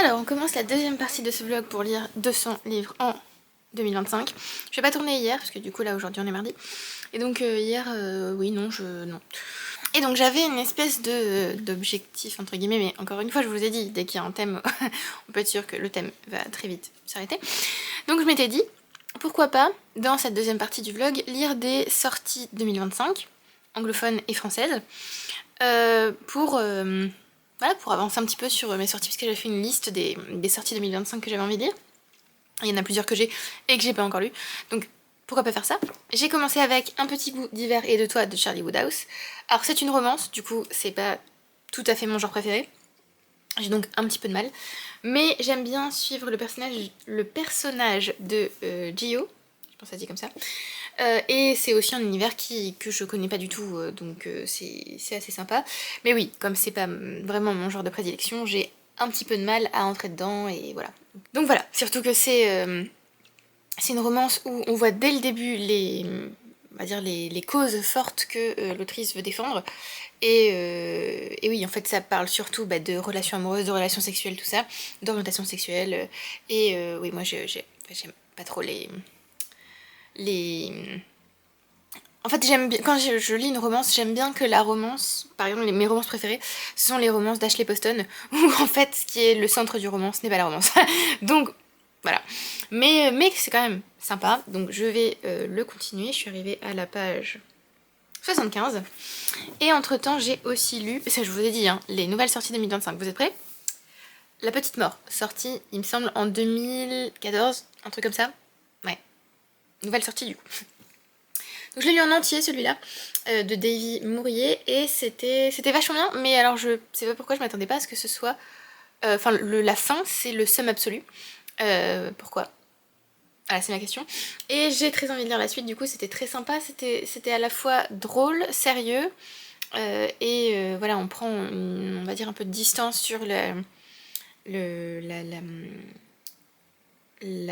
Alors, on commence la deuxième partie de ce vlog pour lire 200 livres en 2025. Je vais pas tourner hier, parce que du coup là aujourd'hui on est mardi. Et donc hier, oui, non. Et donc j'avais une espèce d'objectif entre guillemets, mais encore une fois je vous ai dit, dès qu'il y a un thème, on peut être sûr que le thème va très vite s'arrêter. Donc je m'étais dit, pourquoi pas, dans cette deuxième partie du vlog, lire des sorties 2025, anglophones et françaises, voilà, pour avancer un petit peu sur mes sorties, parce que j'avais fait une liste des sorties 2025 que j'avais envie de lire. Il y en a plusieurs que j'ai et que j'ai pas encore lu, donc pourquoi pas faire ça. J'ai commencé avec Un petit goût d'hiver et de toi de Charlie Woodhouse. Alors c'est une romance, du coup c'est pas tout à fait mon genre préféré, j'ai donc un petit peu de mal, mais j'aime bien suivre le personnage de Gio, je pense que ça se dit comme ça, et c'est aussi un univers que je connais pas du tout, donc c'est assez sympa. Mais oui, comme c'est pas vraiment mon genre de prédilection, j'ai un petit peu de mal à entrer dedans, et voilà. Donc voilà, surtout que c'est une romance où on voit dès le début on va dire les causes fortes que l'autrice veut défendre. Et oui, en fait, ça parle surtout de relations amoureuses, de relations sexuelles, tout ça, d'orientation sexuelle. Oui, moi, j'aime pas trop les... En fait, j'aime bien, quand je lis une romance, j'aime bien que la romance, par exemple, mes romances préférées, ce sont les romances d'Ashley Poston, où en fait, ce qui est le centre du romance n'est pas la romance. Donc, voilà. Mais c'est quand même sympa, donc je vais le continuer. Je suis arrivée à la page 75. Et entre-temps, j'ai aussi lu, ça je vous ai dit, hein, les nouvelles sorties 2025. Vous êtes prêts? La Petite Mort, sortie, il me semble, en 2014, un truc comme ça. Ouais. Nouvelle sortie du coup. Donc je l'ai lu en entier celui-là, de Davy Mourier, et c'était vachement bien, mais alors je sais pas pourquoi je m'attendais pas à ce que ce soit... Enfin, la fin, c'est le summum absolu. Pourquoi? Voilà, c'est ma question. Et j'ai très envie de lire la suite, du coup c'était très sympa, c'était à la fois drôle, sérieux, voilà, on prend, on va dire, un peu de distance sur la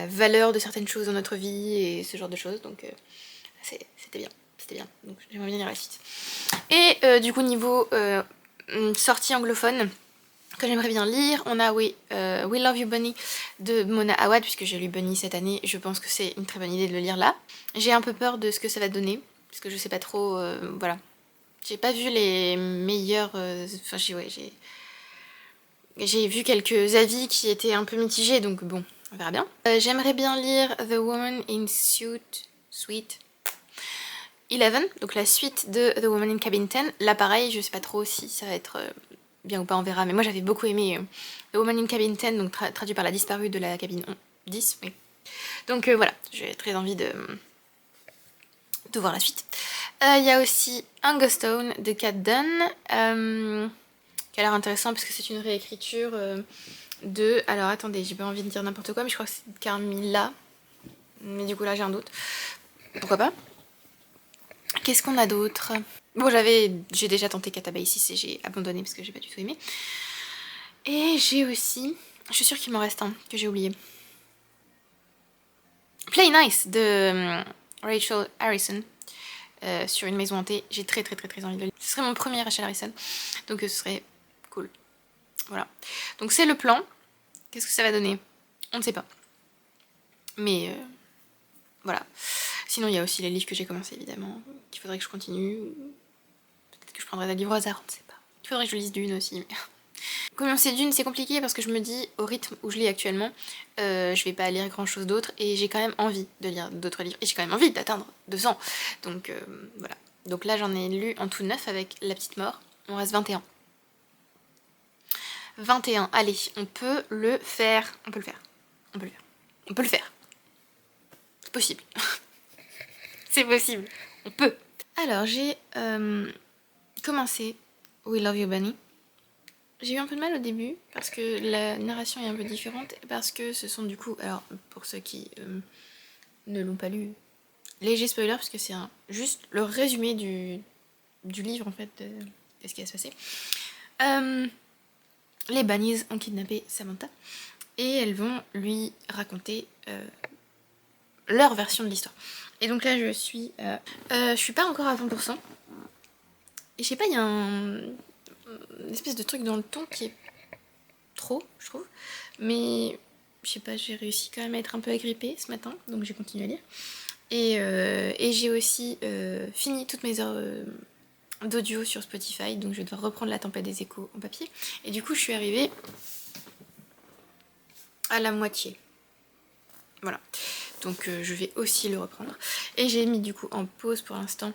valeur de certaines choses dans notre vie et ce genre de choses, donc c'était bien, donc j'aimerais bien lire la suite. Et du coup, niveau sortie anglophone, que j'aimerais bien lire, on a We Love You Bunny de Mona Awad, puisque j'ai lu Bunny cette année, je pense que c'est une très bonne idée de le lire là. J'ai un peu peur de ce que ça va donner, parce que je sais pas trop, voilà. J'ai pas vu les meilleurs... Enfin, j'ai vu quelques avis qui étaient un peu mitigés, donc bon, on verra bien. J'aimerais bien lire The Woman in Suite 11, donc la suite de The Woman in Cabin 10. Là pareil, je sais pas trop si ça va être bien ou pas, on verra, mais moi j'avais beaucoup aimé The Woman in Cabin 10, donc traduit par La disparue de la cabine 10, oui. Donc voilà, j'ai très envie de voir la suite. Il y a aussi Un Ghost Town de Kat Dunn, qui a l'air intéressant parce que c'est une réécriture de... Alors attendez, j'ai pas envie de dire n'importe quoi, mais je crois que c'est Carmilla. Mais du coup là j'ai un doute. Pourquoi pas? Qu'est-ce qu'on a d'autre? Bon, j'ai déjà tenté Catabasis et j'ai abandonné parce que j'ai pas du tout aimé. Et j'ai aussi... Je suis sûre qu'il m'en reste un que j'ai oublié. Play Nice de Rachel Harrison. Sur une maison hantée, j'ai très envie de le lire. Ce serait mon premier Rachel Harrison, donc ce serait cool. Voilà. Donc c'est le plan. Qu'est-ce que ça va donner? On ne sait pas. Mais voilà. Sinon il y a aussi les livres que j'ai commencé évidemment, qu'il faudrait que je continue. Peut-être que je prendrai des livres au hasard, on ne sait pas. Il faudrait que je lise Dune aussi. Mais... Commencer Dune c'est compliqué parce que je me dis, au rythme où je lis actuellement, je vais pas lire grand chose d'autre et j'ai quand même envie de lire d'autres livres. Et j'ai quand même envie d'atteindre 200. Donc voilà. Donc là j'en ai lu en tout 9 avec La Petite Mort. On reste 21. 21, allez, on peut le faire. On peut le faire. On peut le faire. On peut le faire. C'est possible. C'est possible. On peut. Alors j'ai commencé We Love You Bunny. J'ai eu un peu de mal au début parce que la narration est un peu différente, parce que ce sont du coup, alors pour ceux qui ne l'ont pas lu, léger spoiler parce que c'est juste le résumé du livre en fait de ce qui va se passer. Les Bunnies ont kidnappé Samantha et elles vont lui raconter leur version de l'histoire. Et donc là je suis pas encore à 20%. Et je sais pas, il y a une espèce de truc dans le ton qui est trop, je trouve. mais je sais pas, j'ai réussi quand même à être un peu agrippée ce matin, donc j'ai continué à lire. Et j'ai aussi fini toutes mes heures d'audio sur Spotify, donc je vais devoir reprendre La Tempête des Échos en papier. Et du coup, je suis arrivée à la moitié. Voilà. Donc je vais aussi le reprendre. Et j'ai mis du coup en pause pour l'instant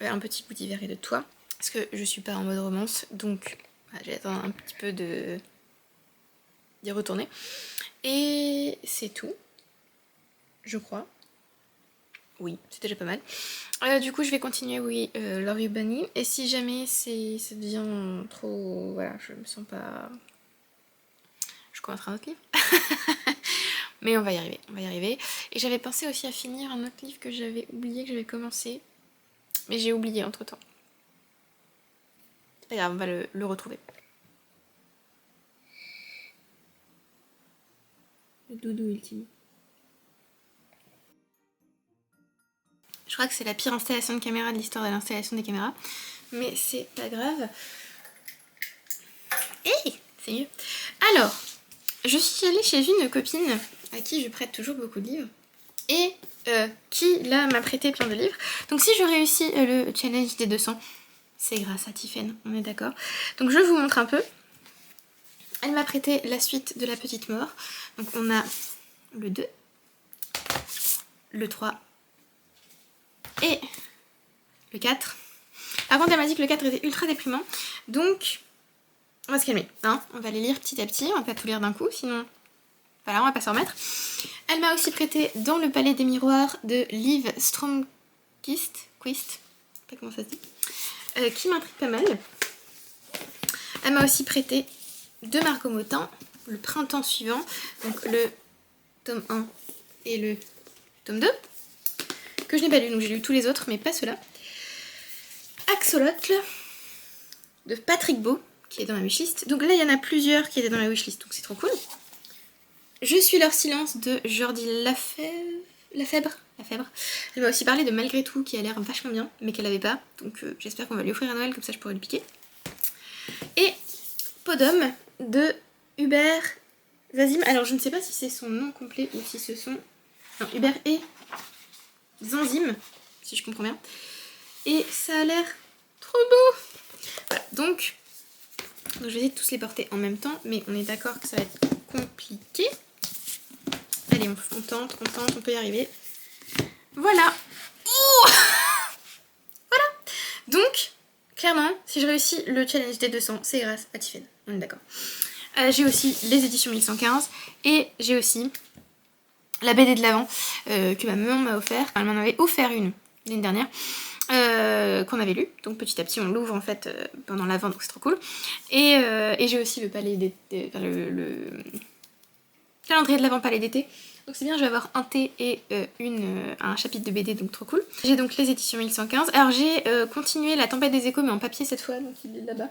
un petit bout d'hiver et de toi. Parce que je suis pas en mode romance. Donc voilà, j'ai attendre un petit peu d'y retourner. Et c'est tout. Je crois. Oui, c'est déjà pas mal. Du coup je vais continuer, oui, Love You Bunny. Et si jamais ça devient trop... Voilà, je me sens pas... Je commencerai un autre livre. Mais on va y arriver, on va y arriver. Et j'avais pensé aussi à finir un autre livre que j'avais oublié, que j'avais commencé. Mais j'ai oublié entre temps. C'est pas grave, on va le retrouver. Le doudou ultime. Je crois que c'est la pire installation de caméra de l'histoire de l'installation des caméras. Mais c'est pas grave. Hey, c'est mieux. Alors, je suis allée chez une copine à qui je prête toujours beaucoup de livres. Et qui là m'a prêté plein de livres. Donc si je réussis le challenge des 200, c'est grâce à Tiffen, on est d'accord. Donc je vous montre un peu. Elle m'a prêté la suite de La Petite Mort. Donc on a le 2, le 3 et le 4. Par contre elle m'a dit que le 4 était ultra déprimant. Donc on va se calmer, hein. On va les lire petit à petit, on va pas tout lire d'un coup, sinon voilà, on va pas s'en remettre. Elle m'a aussi prêté Dans le Palais des Miroirs de Liv Stromquist, je sais pas comment ça se dit, qui m'intrigue pas mal. Elle m'a aussi prêté de Margot Motin, Le Printemps suivant, donc le tome 1 et le tome 2, que je n'ai pas lu, donc j'ai lu tous les autres, mais pas ceux-là. Axolotl, de Patrick Beau, qui est dans ma wishlist. Donc là, il y en a plusieurs qui étaient dans ma wishlist, donc c'est trop cool. Je suis leur silence de Jordi Lafèbre. Elle m'a aussi parlé de Malgré tout, qui a l'air vachement bien, mais qu'elle avait pas, donc j'espère qu'on va lui offrir à Noël, comme ça je pourrai le piquer. Et Podum de Hubert Zazim. Alors je ne sais pas si c'est son nom complet ou si ce sont... Non, Hubert et Zanzim, si je comprends bien. Et ça a l'air trop beau. Voilà, donc je vais essayer de tous les porter en même temps, mais on est d'accord que ça va être compliqué. Allez, on tente, on peut y arriver. Voilà. Ouh. Voilà. Donc, clairement, si je réussis le challenge des 200, c'est grâce à Tiffen. On est d'accord. J'ai aussi les éditions 1115 et j'ai aussi la BD de l'Avent que ma maman m'a offert. Elle m'en avait offert une l'année dernière. Qu'on avait lu, donc petit à petit on l'ouvre en fait pendant l'Avent, donc c'est trop cool. Et j'ai aussi le palais d'été, enfin, le calendrier de l'Avent palais d'été. Donc c'est bien, je vais avoir un thé et un chapitre de BD, donc trop cool. J'ai donc les éditions 1115. Alors j'ai continué La Tempête des Échos, mais en papier cette fois, donc il est là-bas.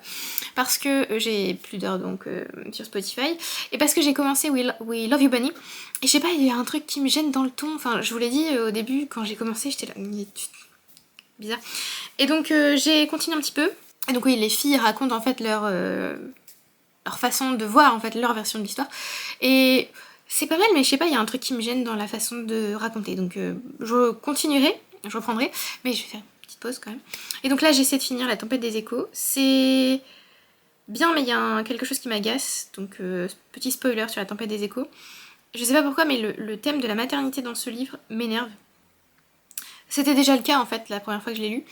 Parce que j'ai plus d'heures donc sur Spotify. Et parce que j'ai commencé We Love You Bunny. Et je sais pas, il y a un truc qui me gêne dans le ton. Enfin, je vous l'ai dit au début, quand j'ai commencé, j'étais là... Bizarre. Et donc j'ai continué un petit peu. Et donc oui, les filles racontent en fait leur façon de voir en fait leur version de l'histoire. Et... c'est pas mal, mais je sais pas, il y a un truc qui me gêne dans la façon de raconter. Donc je continuerai, je reprendrai, mais je vais faire une petite pause quand même. Et donc là, j'essaie de finir La Tempête des Échos. C'est bien, mais il y a quelque chose qui m'agace. Donc petit spoiler sur La Tempête des Échos. Je sais pas pourquoi, mais le thème de la maternité dans ce livre m'énerve. C'était déjà le cas en fait la première fois que je l'ai lu.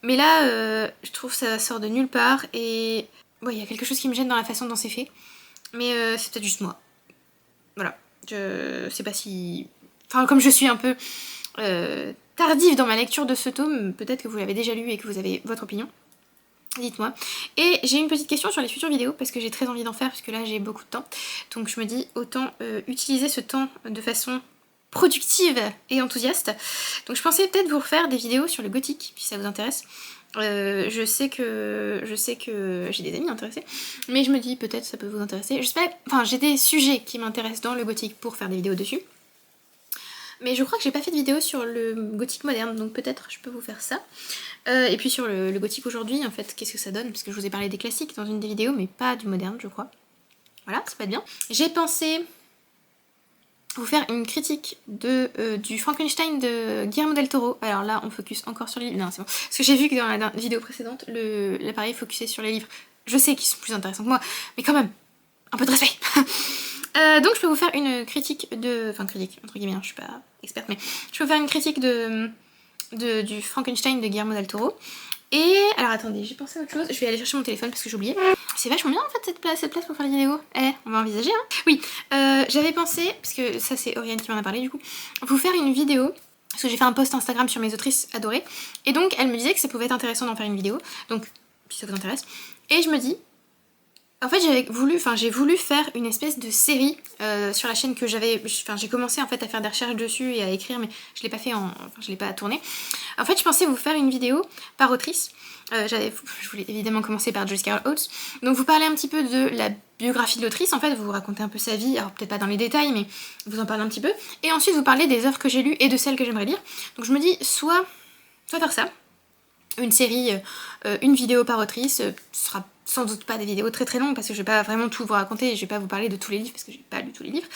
Mais là, je trouve que ça sort de nulle part. Et ouais, il y a quelque chose qui me gêne dans la façon dont c'est fait. Mais c'est peut-être juste moi. Voilà, je sais pas si... Enfin, comme je suis un peu tardive dans ma lecture de ce tome, peut-être que vous l'avez déjà lu et que vous avez votre opinion. Dites-moi. Et j'ai une petite question sur les futures vidéos, parce que j'ai très envie d'en faire, parce que là j'ai beaucoup de temps. Donc je me dis, autant utiliser ce temps de façon productive et enthousiaste. Donc je pensais peut-être vous refaire des vidéos sur le gothique, si ça vous intéresse. Je sais que j'ai des amis intéressés, mais je me dis peut-être ça peut vous intéresser. Je sais pas, enfin j'ai des sujets qui m'intéressent dans le gothique pour faire des vidéos dessus. Mais je crois que j'ai pas fait de vidéo sur le gothique moderne, donc peut-être je peux vous faire ça. Et puis sur le gothique aujourd'hui, en fait, qu'est-ce que ça donne? Parce que je vous ai parlé des classiques dans une des vidéos, mais pas du moderne, je crois. Voilà, ça peut être bien. J'ai pensé vous faire une critique du Frankenstein de Guillermo del Toro. Alors là, on focus encore sur les livres. Non, c'est bon. Parce que j'ai vu que dans la vidéo précédente, l'appareil focusait sur les livres. Je sais qu'ils sont plus intéressants que moi, mais quand même, un peu de respect. Donc je peux vous faire une critique de... Enfin, critique, entre guillemets, hein, je suis pas experte, mais je peux vous faire une critique du Frankenstein de Guillermo del Toro. Et alors attendez, j'ai pensé à autre chose. Je vais aller chercher mon téléphone parce que j'ai oublié. C'est vachement bien en fait cette place pour faire les vidéos. On va envisager hein. Oui, j'avais pensé, parce que ça c'est Oriane qui m'en a parlé du coup, vous faire une vidéo. Parce que j'ai fait un post Instagram sur mes autrices adorées. Et donc elle me disait que ça pouvait être intéressant d'en faire une vidéo. Donc, si ça vous intéresse. Et je me dis, en fait j'ai voulu faire une espèce de série sur la chaîne que j'ai commencé en fait à faire des recherches dessus et à écrire mais je l'ai pas fait je l'ai pas tourné. En fait je pensais vous faire une vidéo par autrice, je voulais évidemment commencer par Joyce Carol Oates, donc vous parlez un petit peu de la biographie de l'autrice, en fait vous racontez un peu sa vie, alors peut-être pas dans les détails mais vous en parlez un petit peu, et ensuite vous parlez des œuvres que j'ai lues et de celles que j'aimerais lire, donc je me dis soit faire ça, une série, une vidéo par autrice, ce sera sans doute pas des vidéos très très longues parce que je vais pas vraiment tout vous raconter et je vais pas vous parler de tous les livres parce que j'ai pas lu tous les livres.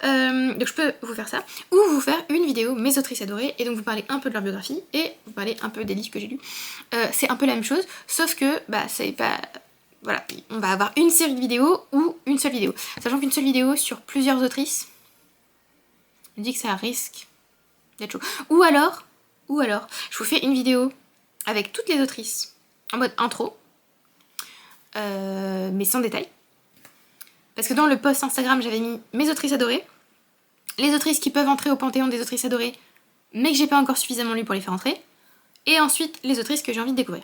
Donc je peux vous faire ça, ou vous faire une vidéo mes autrices adorées et donc vous parlez un peu de leur biographie et vous parlez un peu des livres que j'ai lus. C'est un peu la même chose, sauf que bah c'est pas... Voilà, on va avoir une série de vidéos ou une seule vidéo. Sachant qu'une seule vidéo sur plusieurs autrices, je me dis que ça risque d'être chaud. Ou alors, je vous fais une vidéo avec toutes les autrices en mode intro, mais sans détail. Parce que dans le post Instagram, j'avais mis mes autrices adorées, les autrices qui peuvent entrer au panthéon des autrices adorées, mais que j'ai pas encore suffisamment lu pour les faire entrer, et ensuite les autrices que j'ai envie de découvrir.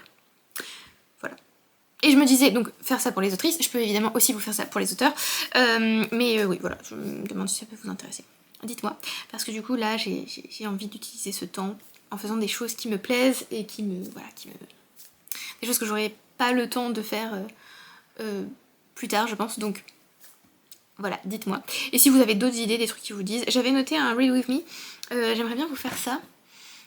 Voilà. Et je me disais, donc faire ça pour les autrices, je peux évidemment aussi vous faire ça pour les auteurs, mais oui, voilà, je me demande si ça peut vous intéresser. Dites-moi, parce que du coup là, j'ai envie d'utiliser ce temps en faisant des choses qui me plaisent et qui me... des choses que j'aurais pas le temps de faire plus tard, je pense, donc voilà, dites-moi. Et si vous avez d'autres idées, des trucs qui vous disent. J'avais noté un Read With Me, j'aimerais bien vous faire ça,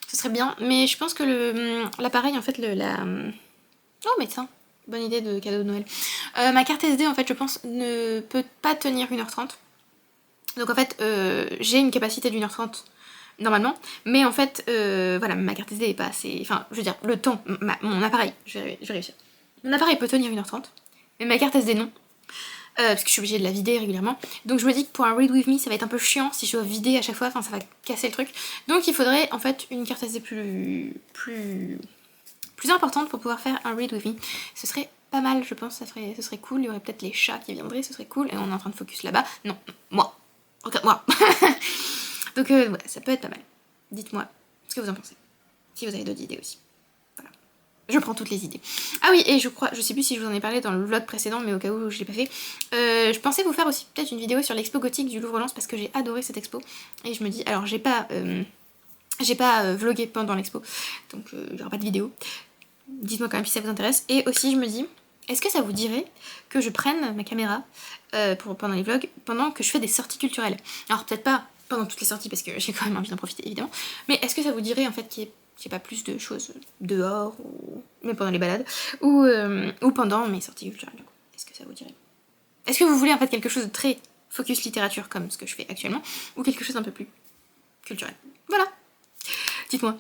ce serait bien, mais je pense que l'appareil, en fait, oh mais tiens, bonne idée de cadeau de Noël. Ma carte SD, en fait, je pense, ne peut pas tenir 1h30. Donc en fait, j'ai une capacité d'1h30 normalement, mais en fait, voilà, ma carte SD est pas assez... Enfin, je veux dire, le temps, mon appareil, je vais réussir. Mon appareil peut tenir 1h30, mais ma carte SD non. Parce que je suis obligée de la vider régulièrement. Donc je me dis que pour un Read With Me, ça va être un peu chiant si je dois vider à chaque fois, enfin ça va casser le truc. Donc il faudrait en fait une carte SD plus importante pour pouvoir faire un Read With Me. Ce serait pas mal, je pense, ce serait cool. Il y aurait peut-être les chats qui viendraient, ce serait cool. Et on est en train de focus là-bas. Non, moi. Regarde-moi. Donc ouais, ça peut être pas mal. Dites-moi ce que vous en pensez. Si vous avez d'autres idées aussi. Voilà. Je prends toutes les idées. Ah oui, et je sais plus si je vous en ai parlé dans le vlog précédent, mais au cas où je l'ai pas fait. Je pensais vous faire aussi peut-être une vidéo sur l'expo gothique du Louvre-Lens parce que j'ai adoré cette expo. Et je me dis, alors j'ai pas vlogué pendant l'expo, donc il n'y aura pas de vidéo. Dites-moi quand même si ça vous intéresse. Et aussi je me dis, est-ce que ça vous dirait que je prenne ma caméra pendant les vlogs, pendant que je fais des sorties culturelles? Alors peut-être pas pendant toutes les sorties parce que j'ai quand même envie d'en profiter évidemment, mais est-ce que ça vous dirait en fait qu'il y ait pas plus de choses dehors, ou même pendant les balades, ou pendant mes sorties culturelles du coup? Est-ce que ça vous dirait? Est-ce que vous voulez en fait quelque chose de très focus littérature comme ce que je fais actuellement, ou quelque chose un peu plus culturel? Voilà, dites-moi.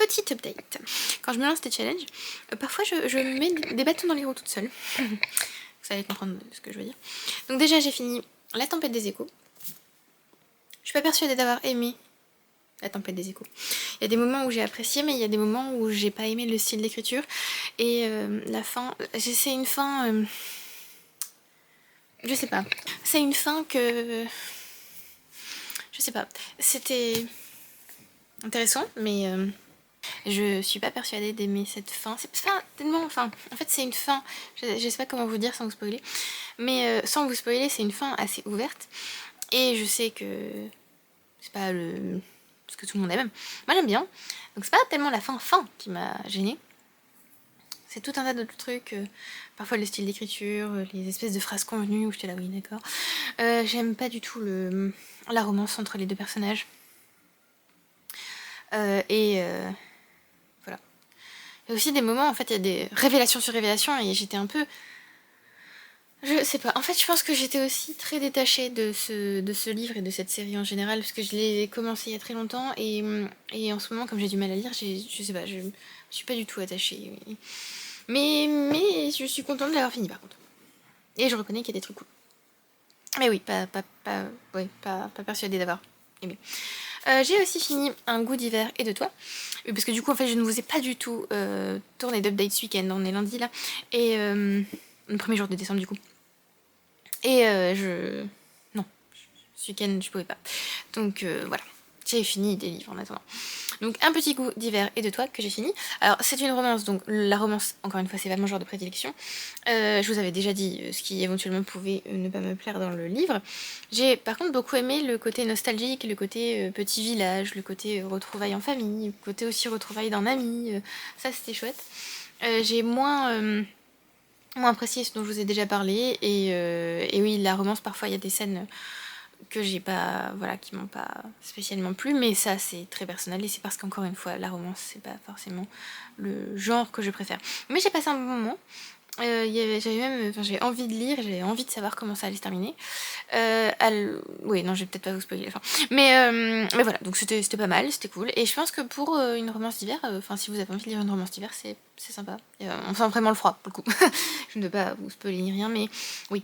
petite update. Quand je me lance des challenges, parfois je mets des bâtons dans les roues toute seule. Vous allez comprendre ce que je veux dire. Donc déjà j'ai fini La Tempête des Échos. Je suis pas persuadée d'avoir aimé La Tempête des Échos. Il y a des moments où j'ai apprécié, mais il y a des moments où j'ai pas aimé le style d'écriture. Et la fin, c'est une fin... je sais pas. C'est une fin que... Je sais pas. C'était intéressant, mais je suis pas persuadée d'aimer cette fin. C'est pas tellement... Enfin, en fait, c'est une fin... Je sais pas comment vous dire sans vous spoiler. Mais sans vous spoiler, c'est une fin assez ouverte. Et je sais que c'est pas ce que tout le monde aime. Moi, j'aime bien. Donc, c'est pas tellement la fin qui m'a gênée. C'est tout un tas d'autres trucs. Parfois, le style d'écriture, les espèces de phrases convenues où j'étais là, oui, d'accord. J'aime pas du tout la romance entre les deux personnages. Voilà. Il y a aussi des moments, en fait, il y a des révélations sur révélations et j'étais un peu... Je sais pas. En fait, je pense que j'étais aussi très détachée de ce livre et de cette série en général, parce que je l'ai commencé il y a très longtemps, et en ce moment, comme j'ai du mal à lire, je sais pas, je suis pas du tout attachée. Mais je suis contente de l'avoir fini, par contre. Et je reconnais qu'il y a des trucs cool. Mais oui, pas persuadée d'avoir aimé. J'ai aussi fini Un goût d'hiver et de toi. Parce que du coup, en fait, je ne vous ai pas du tout tourné d'update ce week-end. On est lundi, là. Et... le premier jour de décembre, du coup. Et non, ce week-end, je pouvais pas. Donc voilà, j'ai fini des livres en attendant. Donc Un petit goût d'hiver et de toi que j'ai fini. Alors c'est une romance, donc la romance, encore une fois, c'est pas mon genre de prédilection. Je vous avais déjà dit ce qui éventuellement pouvait ne pas me plaire dans le livre. J'ai par contre beaucoup aimé le côté nostalgique, le côté petit village, le côté retrouvailles en famille, le côté aussi retrouvailles d'un ami. Ça c'était chouette. J'ai moins apprécié ce dont je vous ai déjà parlé, et oui, la romance, parfois il y a des scènes que j'ai pas, voilà, qui m'ont pas spécialement plu, mais ça c'est très personnel, et c'est parce qu'encore une fois, la romance c'est pas forcément le genre que je préfère. Mais j'ai passé un bon moment. J'avais envie de lire, j'avais envie de savoir comment ça allait se terminer. Oui, non, je vais peut-être pas vous spoiler la fin. Mais voilà, donc c'était pas mal, c'était cool. Et je pense que pour une romance d'hiver, si vous avez envie de lire une romance d'hiver, c'est sympa. On sent vraiment le froid, pour le coup. Je ne veux pas vous spoiler ni rien, mais oui,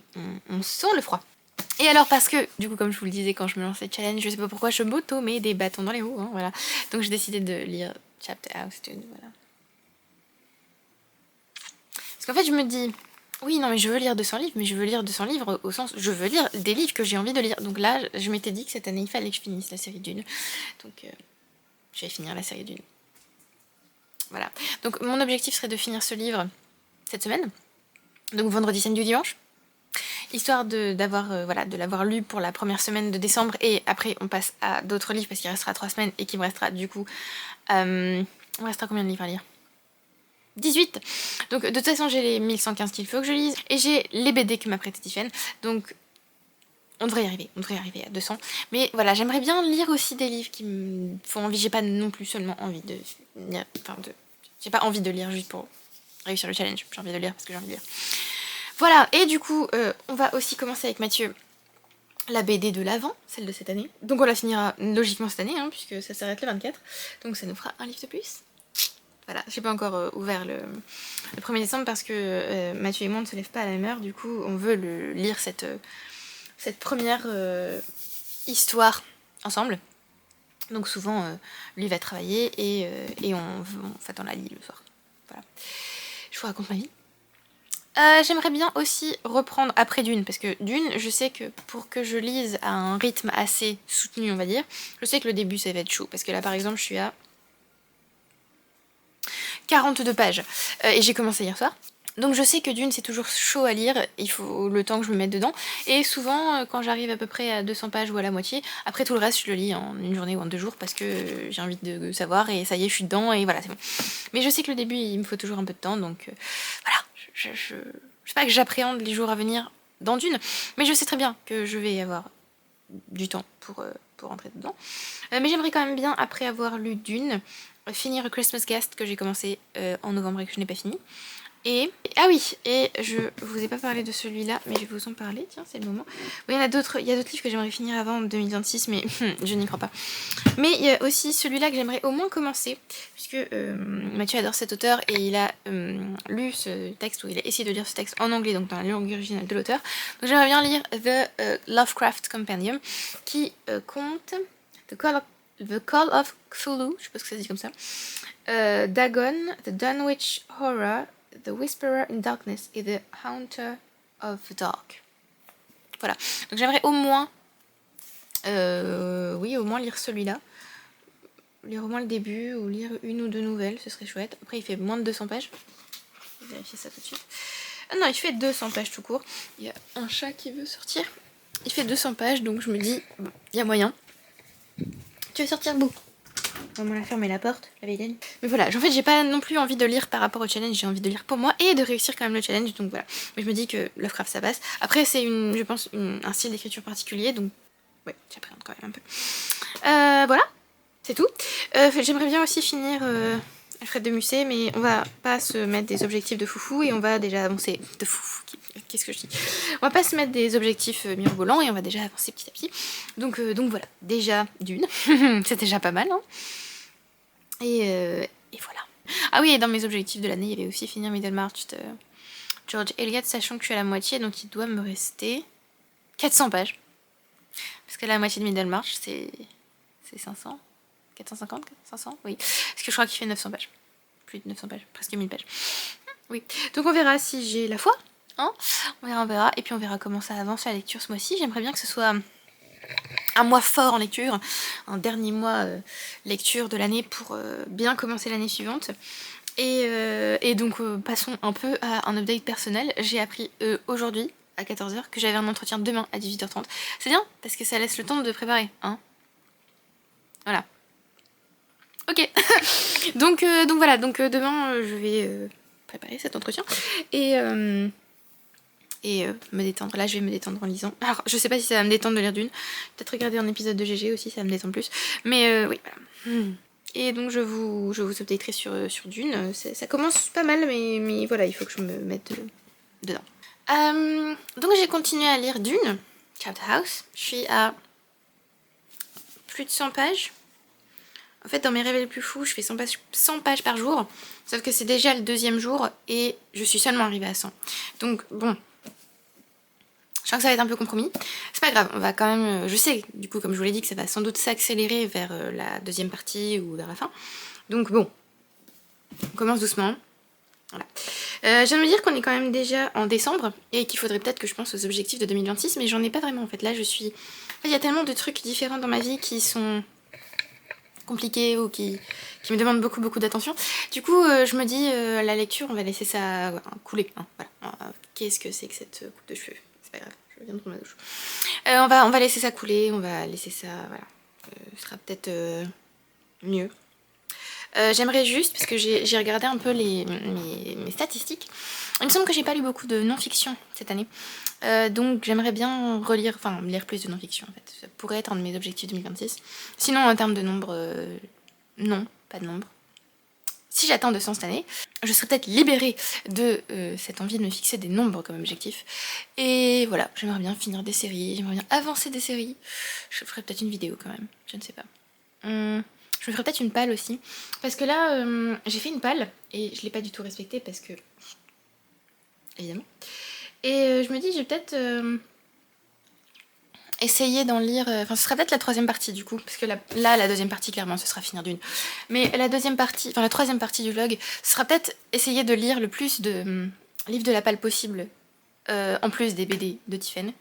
on sent le froid. Et alors parce que, du coup, comme je vous le disais quand je me lançais challenge, je sais pas pourquoi je m'auto-mets des bâtons dans les roues, hein, voilà. Donc j'ai décidé de lire Chapter House, voilà. Parce qu'en fait, je me dis, oui, non, mais je veux lire 200 livres, mais je veux lire 200 livres au sens, je veux lire des livres que j'ai envie de lire. Donc là, je m'étais dit que cette année, il fallait que je finisse la série Dune. Donc, je vais finir la série Dune. Voilà. Donc, mon objectif serait de finir ce livre cette semaine. Donc, vendredi, samedi, dimanche. Histoire de l'avoir lu pour la première semaine de décembre. Et après, on passe à d'autres livres parce qu'il restera 3 semaines et qu'il me restera, du coup... il me restera combien de livres à lire ? 18. Donc de toute façon j'ai les 1115 qu'il faut que je lise. Et j'ai les BD que m'a prêté Tiffen. Donc on devrait y arriver à 200. Mais voilà, j'aimerais bien lire aussi des livres qui me font envie. J'ai pas non plus seulement envie de lire. J'ai pas envie de lire juste pour réussir le challenge. J'ai envie de lire parce que j'ai envie de lire. Voilà, et du coup, on va aussi commencer avec Mathieu la BD de l'Avent, celle de cette année. Donc on la finira logiquement cette année, hein, puisque ça s'arrête le 24. Donc ça nous fera un livre de plus. Voilà, j'ai pas encore ouvert le 1er décembre parce que Mathieu et moi on ne se lève pas à la même heure, du coup on veut lire cette première histoire ensemble. Donc souvent lui va travailler et on la lit le soir. Voilà. Je vous raconte ma vie. J'aimerais bien aussi reprendre après Dune, parce que Dune, je sais que pour que je lise à un rythme assez soutenu, on va dire, je sais que le début ça va être chaud, parce que là par exemple je suis à 42 pages. Et j'ai commencé hier soir. Donc je sais que Dune c'est toujours chaud à lire, il faut le temps que je me mette dedans. Et souvent quand j'arrive à peu près à 200 pages ou à la moitié, après tout le reste je le lis en une journée ou en 2 jours parce que j'ai envie de savoir et ça y est je suis dedans et voilà c'est bon. Mais je sais que le début il me faut toujours un peu de temps donc voilà, je sais pas que j'appréhende les jours à venir dans Dune, mais je sais très bien que je vais avoir du temps pour rentrer dedans. Mais j'aimerais quand même bien, après avoir lu Dune, finir Christmas Guest que j'ai commencé en novembre et que je n'ai pas fini. Ah oui, et je vous ai pas parlé de celui-là, mais je vais vous en parler, tiens, c'est le moment. Oui, il y a d'autres livres que j'aimerais finir avant 2026, mais je n'y crois pas. Mais il y a aussi celui-là que j'aimerais au moins commencer, puisque Mathieu adore cet auteur et il a lu ce texte, ou il a essayé de lire ce texte en anglais, donc dans la langue originale de l'auteur. Donc j'aimerais bien lire The Lovecraft Compendium, qui compte The Call of Cthulhu, je sais pas ce que ça se dit comme ça, Dagon, The Dunwich Horror, The Whisperer in Darkness et The Haunter of the Dark. Voilà, donc j'aimerais au moins, au moins lire celui-là. Lire au moins le début ou lire une ou deux nouvelles, ce serait chouette. Après, il fait moins de 200 pages. Je vais vérifier ça tout de suite. Ah non, il fait 200 pages tout court. Il y a un chat qui veut sortir. Il fait 200 pages, donc je me dis, il y a moyen. Tu veux sortir, Bou? Maman a fermé la porte, la vilaine. Mais voilà, en fait, j'ai pas non plus envie de lire par rapport au challenge, j'ai envie de lire pour moi et de réussir quand même le challenge, donc voilà. Mais je me dis que Lovecraft, ça passe. Après, c'est je pense, un style d'écriture particulier, donc ouais, j'appréhende quand même un peu. Voilà, c'est tout. J'aimerais bien aussi finir Alfred de Musset, mais on va pas se mettre des objectifs de foufou et on va déjà avancer de foufou. Qu'est-ce que je dis? On va pas se mettre des objectifs mirobolants et on va déjà avancer petit à petit. Donc voilà, déjà d'une, c'est déjà pas mal, hein. Et voilà. Ah oui, et dans mes objectifs de l'année, il y avait aussi finir Middlemarch de George Eliot, sachant que je suis à la moitié, donc il doit me rester 400 pages. Parce que la moitié de Middlemarch, c'est 500 450 500 oui. Parce que je crois qu'il fait 900 pages. Plus de 900 pages, presque 1000 pages. Oui. Donc on verra si j'ai la foi. Hein, on verra. Et puis on verra comment ça avance la lecture ce mois-ci. J'aimerais bien que ce soit un mois fort en lecture, un dernier mois lecture de l'année pour bien commencer l'année suivante. Et donc passons un peu à un update personnel. J'ai appris aujourd'hui à 14h que j'avais un entretien demain à 18h30. C'est bien parce que ça laisse le temps de préparer, hein. Voilà. Ok. donc voilà, demain je vais préparer cet entretien et me détendre. Là, je vais me détendre en lisant. Alors, je sais pas si ça va me détendre de lire Dune. Peut-être regarder un épisode de GG aussi, ça va me détendre plus. Mais oui, voilà. Et donc, je vous updaterai sur Dune. Ça commence pas mal, mais voilà, il faut que je me mette dedans. Donc, j'ai continué à lire Dune, Chapter House. Je suis à plus de 100 pages. En fait, dans mes rêves les plus fous, je fais 100 pages par jour. Sauf que c'est déjà le 2e jour et je suis seulement arrivée à 100. Donc, bon. Je sens que ça va être un peu compromis. C'est pas grave, on va quand même... Je sais, du coup, comme je vous l'ai dit, que ça va sans doute s'accélérer vers la 2e partie ou vers la fin. Donc bon, on commence doucement. Voilà. Je viens de me dire qu'on est quand même déjà en décembre et qu'il faudrait peut-être que je pense aux objectifs de 2026, mais j'en ai pas vraiment en fait. Là, je suis... Il y a tellement de trucs différents dans ma vie qui sont compliqués ou qui me demandent beaucoup d'attention. Du coup, je me dis, la lecture, on va laisser ça couler. Hein, voilà. Qu'est-ce que c'est que cette coupe de cheveux? C'est pas grave, je viens de prendre ma douche. On va laisser ça couler, on va laisser ça, voilà. Ce sera peut-être mieux. J'aimerais juste, parce que j'ai regardé un peu mes statistiques, il me semble que j'ai pas lu beaucoup de non-fiction cette année. Donc j'aimerais bien relire, enfin lire plus de non-fiction en fait. Ça pourrait être un de mes objectifs 2026. Sinon en termes de nombre, non, pas de nombre. Si j'atteins 200 cette année, je serai peut-être libérée de cette envie de me fixer des nombres comme objectif. Et voilà, j'aimerais bien finir des séries, j'aimerais bien avancer des séries. Je ferai peut-être une vidéo quand même, je ne sais pas. Je me ferai peut-être une palle aussi. Parce que là, j'ai fait une palle et je l'ai pas du tout respectée parce que... Évidemment. Et je me dis, je vais peut-être essayer d'en lire... Enfin, ce sera peut-être la 3e partie du coup. Parce que là, la 2e partie, clairement, ce sera finir Dune. Mais la 2e partie, enfin la 3e partie du vlog, ce sera peut-être essayer de lire le plus de livres de la palle possible. En plus des BD de Tiphaine.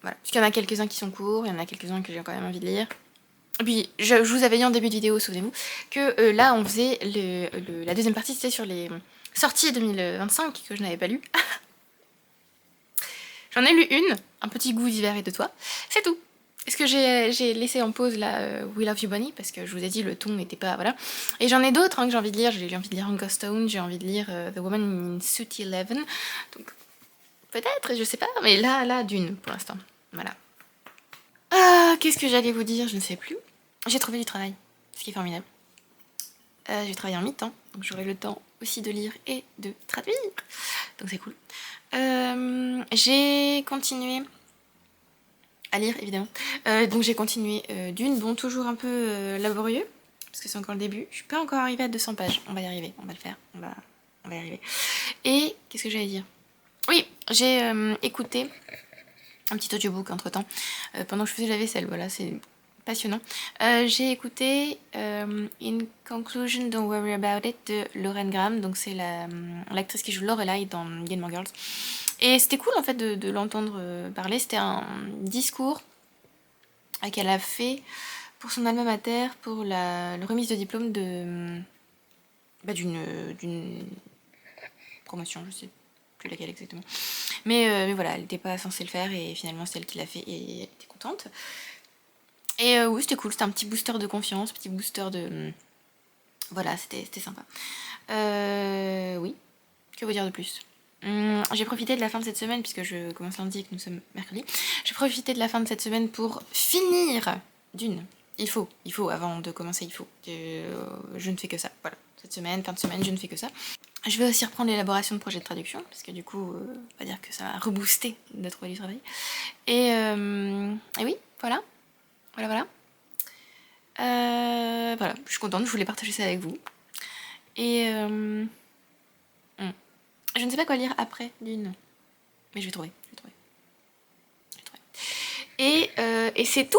Voilà. Parce qu'il y en a quelques-uns qui sont courts, il y en a quelques-uns que j'ai quand même envie de lire. Et puis, je vous avais dit en début de vidéo, souvenez-vous, que là, on faisait la 2e partie, c'était sur les sorties 2025 que je n'avais pas lues. J'en ai lu une, un petit goût d'hiver et de toi, c'est tout. Est-ce que j'ai laissé en pause là We Love You Bunny, parce que je vous ai dit le ton n'était pas... Voilà. Et j'en ai d'autres que j'ai envie de lire, j'ai envie de lire Hunger Stone, j'ai envie de lire The Woman in Suit 11, donc peut-être, je sais pas, mais là, Dune pour l'instant, voilà. Ah, qu'est-ce que j'allais vous dire, je ne sais plus. J'ai trouvé du travail, ce qui est formidable. Je vais travailler en mi-temps, donc j'aurai le temps aussi de lire et de traduire. Donc c'est cool. J'ai continué à lire, évidemment. Donc j'ai continué Dune, bon, toujours un peu laborieux, parce que c'est encore le début. Je suis pas encore arrivée à 200 pages. On va y arriver, on va le faire, on va y arriver. Et qu'est-ce que j'allais dire? Oui, j'ai écouté un petit audiobook entre-temps, pendant que je faisais la vaisselle, voilà, c'est passionnant. J'ai écouté In Conclusion, Don't Worry About It de Lauren Graham, donc c'est l'actrice qui joue Lorelai dans Gilmore Girls. Et c'était cool en fait de l'entendre parler, c'était un discours qu'elle a fait pour son alma mater, pour la remise de diplôme d'une promotion, je sais plus laquelle exactement. Mais voilà, elle n'était pas censée le faire et finalement c'est elle qui l'a fait et elle était contente. Et oui, c'était cool, c'était un petit booster de confiance, petit booster de... Voilà, c'était sympa. Oui, que vous dire de plus? J'ai profité de la fin de cette semaine, puisque je commence lundi et que nous sommes mercredi. J'ai profité de la fin de cette semaine pour finir Dune. Il faut, avant de commencer, il faut. Je ne fais que ça, voilà. Cette semaine, fin de semaine, je ne fais que ça. Je vais aussi reprendre l'élaboration de projets de traduction, parce que du coup, on va dire que ça m'a reboosté de trouver du travail. Et oui, voilà. Voilà. Voilà, je suis contente, je voulais partager ça avec vous. Et je ne sais pas quoi lire après Dune, mais je vais trouver. Et c'est tout.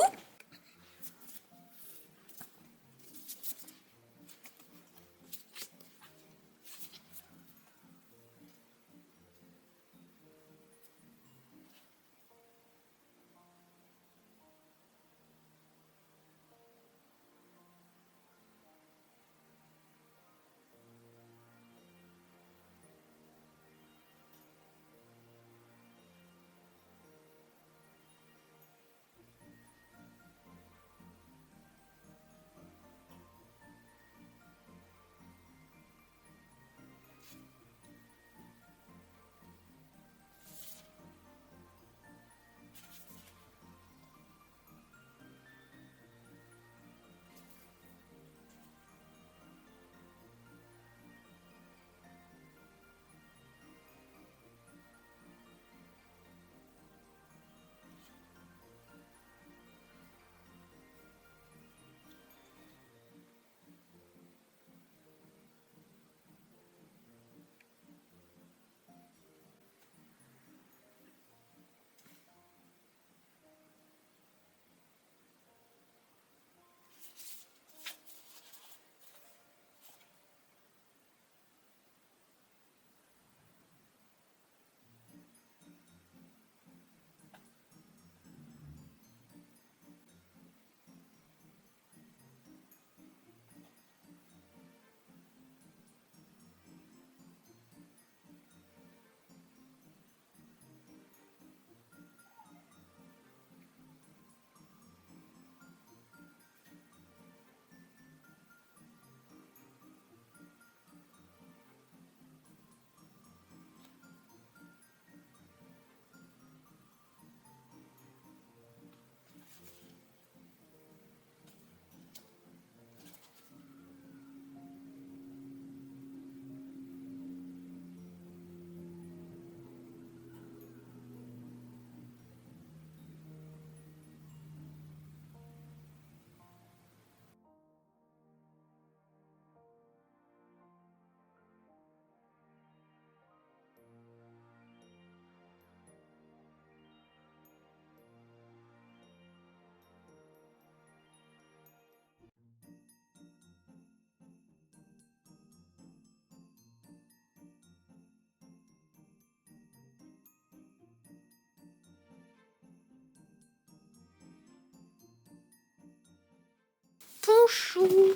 Bonjour.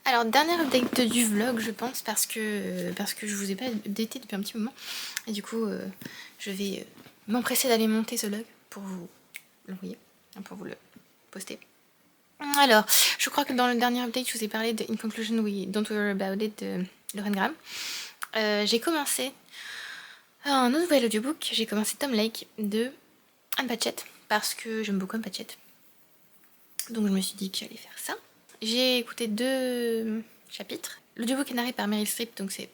Alors, dernière update du vlog, je pense, parce que je vous ai pas updaté depuis un petit moment. Et du coup, je vais m'empresser d'aller monter ce vlog pour vous l'envoyer, pour vous le poster. Alors, je crois que dans le dernier update, je vous ai parlé de In Conclusion, We Don't Worry About It de Lauren Graham. J'ai commencé un nouvel audiobook, j'ai commencé Tom Lake de Anne Patchett, parce que j'aime beaucoup Anne Patchett. Donc je me suis dit que j'allais faire ça. J'ai écouté 2 chapitres. L'audiobook est narré par Meryl Streep, donc c'est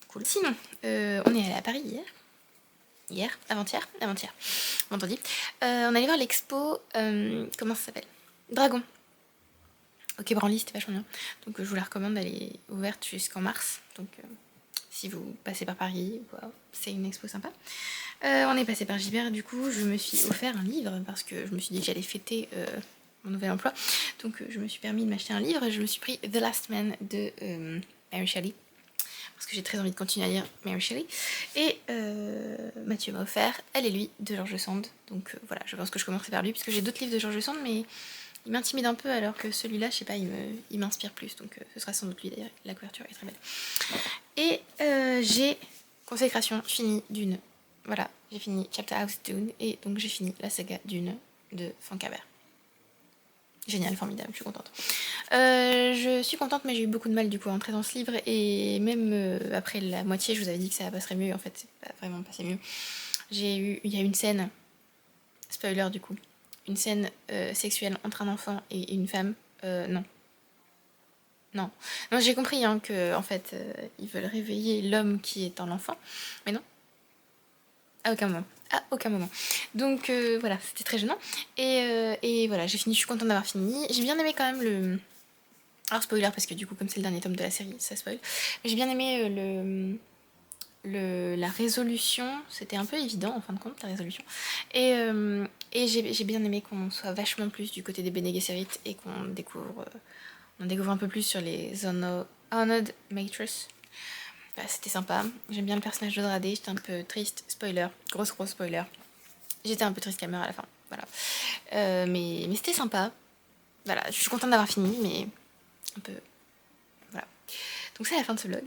cool. Sinon, on est allé à Paris avant-hier, vendredi. On allait voir l'expo, comment ça s'appelle? Dragon. Ok, Branly, c'était vachement bien. Donc je vous la recommande, elle est ouverte jusqu'en mars. Donc si vous passez par Paris, voilà, c'est une expo sympa. On est passé par Gibert, du coup je me suis offert un livre parce que je me suis dit que j'allais fêter mon nouvel emploi. Donc je me suis permis de m'acheter un livre et je me suis pris The Last Man de Mary Shelley. Parce que j'ai très envie de continuer à lire Mary Shelley. Et Mathieu m'a offert Elle et lui de George Sand. Donc voilà, je pense que je commencerai par lui, puisque j'ai d'autres livres de George Sand, mais il m'intimide un peu, alors que celui-là, je sais pas, il m'inspire plus. Donc ce sera sans doute lui d'ailleurs, la couverture est très belle. Et j'ai Consécration finie Dune. Voilà, j'ai fini Chapter House Dune, et donc j'ai fini la saga Dune de Frank Herbert. Génial, formidable, je suis contente. Je suis contente, mais j'ai eu beaucoup de mal du coup à entrer dans ce livre, et même après la moitié, je vous avais dit que ça passerait mieux, en fait, c'est pas vraiment passé mieux. Il y a une scène, spoiler du coup, une scène sexuelle entre un enfant et une femme. Non. Non, j'ai compris hein, que en fait, ils veulent réveiller l'homme qui est en enfant, mais non, à aucun moment. À aucun moment. Donc voilà, c'était très gênant. Et voilà, j'ai fini, je suis contente d'avoir fini. J'ai bien aimé quand même le. Alors spoiler, parce que du coup, comme c'est le dernier tome de la série, ça spoil. Mais j'ai bien aimé la résolution. C'était un peu évident en fin de compte, la résolution. Et j'ai bien aimé qu'on soit vachement plus du côté des Bene Gesserit et qu'on découvre. On découvre un peu plus sur les Honored Matrix. Bah, c'était sympa. J'aime bien le personnage de Dradé. J'étais un peu triste. Spoiler. Gros spoiler. J'étais un peu triste qu'elle meure à la fin. Voilà. Mais c'était sympa. Voilà. Je suis contente d'avoir fini, mais un peu. Voilà. Donc c'est la fin de ce vlog,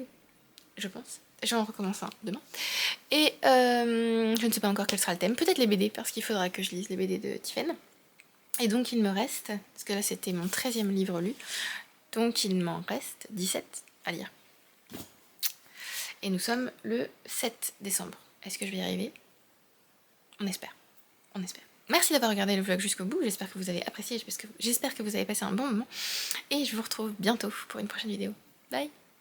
je pense. Je vais en recommencer un demain. Et je ne sais pas encore quel sera le thème. Peut-être les BD, parce qu'il faudra que je lise les BD de Tiffen. Et donc il me reste, parce que là c'était mon 13e livre lu, donc il m'en reste 17 à lire. Et nous sommes le 7 décembre. Est-ce que je vais y arriver? On espère. On espère. Merci d'avoir regardé le vlog jusqu'au bout. J'espère que vous avez apprécié. J'espère que vous avez passé un bon moment. Et je vous retrouve bientôt pour une prochaine vidéo. Bye!